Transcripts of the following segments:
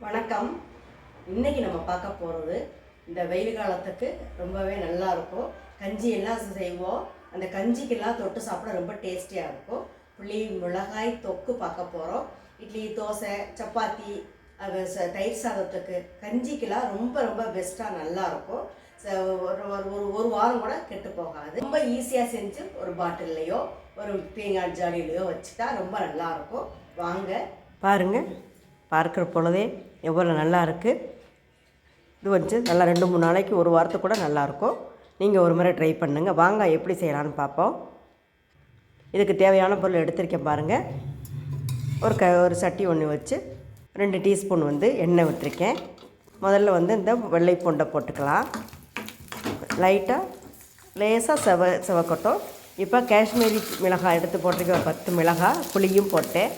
வணக்கம். இன்றைக்கி நம்ம பார்க்க போகிறது இந்த வெயில் காலத்துக்கு ரொம்பவே நல்லா இருக்கும். கஞ்சி எல்லாம் செய்வோம். அந்த கஞ்சிக்கெல்லாம் தொட்டு சாப்பிட ரொம்ப டேஸ்டியாக இருக்கும். புளி மிளகாய் தொக்கு பார்க்க போகிறோம். இட்லி, தோசை, சப்பாத்தி, அது தயிர் சாதத்துக்கு கஞ்சிக்கெல்லாம் ரொம்ப ரொம்ப பெஸ்ட்டாக நல்லாயிருக்கும். ஒரு வாரம் கூட கெட்டு போகாது. ரொம்ப ஈஸியாக செஞ்சு ஒரு பாட்டில்லையோ ஒரு பீங்கான் ஜாடியிலையோ வச்சுட்டா ரொம்ப நல்லாயிருக்கும். வாங்க பாருங்கள். பார்க்குற பொழுதே எவ்வளோ நல்லா இருக்குது. இது வச்சு நல்லா 2-3 நாளைக்கு ஒரு வாரத்துக்கு கூட நல்லாயிருக்கும். நீங்கள் ஒரு முறை ட்ரை பண்ணுங்கள். வாங்க எப்படி செய்யலான்னு பார்ப்போம். இதுக்கு தேவையான பொருள் எடுத்திருக்கேன் பாருங்கள். ஒரு சட்டி ஒன்று வச்சு 2 டீஸ்பூன் எண்ணெய் விட்டுருக்கேன். முதல்ல இந்த வெள்ளை பூண்டை போட்டுக்கலாம். லைட்டாக லேசாக செவக்கட்டும். இப்போ காஷ்மீரி மிளகாய் எடுத்து போட்டிருக்கேன். 10 மிளகாய் புளியும் போட்டேன்.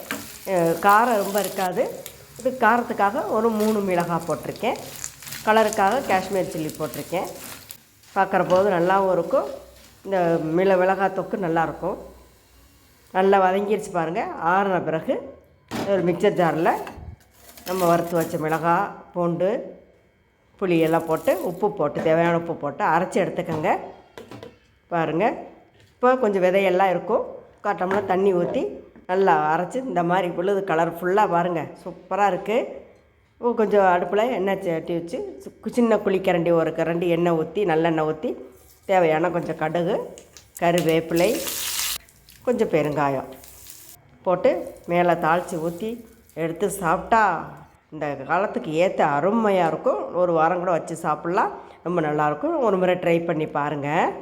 காரம் ரொம்ப இருக்காது. இது காரத்துக்காக ஒரு 3 மிளகாய் போட்டிருக்கேன். கலருக்காக காஷ்மீர் சில்லி போட்டிருக்கேன். பார்க்குற போது நல்லாவும் இருக்கும். இந்த மிளகாய் தொக்கு நல்லாயிருக்கும். நல்லா வதங்கிடுச்சு பாருங்கள். ஆறின பிறகு ஒரு மிக்சர் ஜாரில் நம்ம வறுத்து வச்ச மிளகாய், பூண்டு, புளி எல்லாம் போட்டு உப்பு போட்டு தேவையான உப்பு போட்டு அரைச்சி எடுத்துக்கோங்க. பாருங்கள், இப்போ கொஞ்சம் விதையெல்லாம் இருக்கும். காட்டம்னா தண்ணி ஊற்றி நல்லா அரைச்சி இந்த மாதிரி விழுது கலர்ஃபுல்லாக பாருங்கள், சூப்பராக இருக்குது. கொஞ்சம் அடுப்பில் எண்ணெய் சட்டி வச்சு சின்ன குழிக்கரண்டி ஒரு கரண்டி எண்ணெய் ஊற்றி நல்லெண்ணெய் ஊற்றி தேவையான கொஞ்சம் கடுகு, கருவேப்பிலை, கொஞ்சம் பெருங்காயம் போட்டு மேலே தாளித்து ஊற்றி எடுத்து சாப்பிட்டா இந்த காலத்துக்கு ஏற்ற அருமையாக இருக்கும். ஒரு வாரம் கூட வச்சு சாப்பிட்லாம். ரொம்ப நல்லாயிருக்கும். ஒரு முறை ட்ரை பண்ணி பாருங்கள்.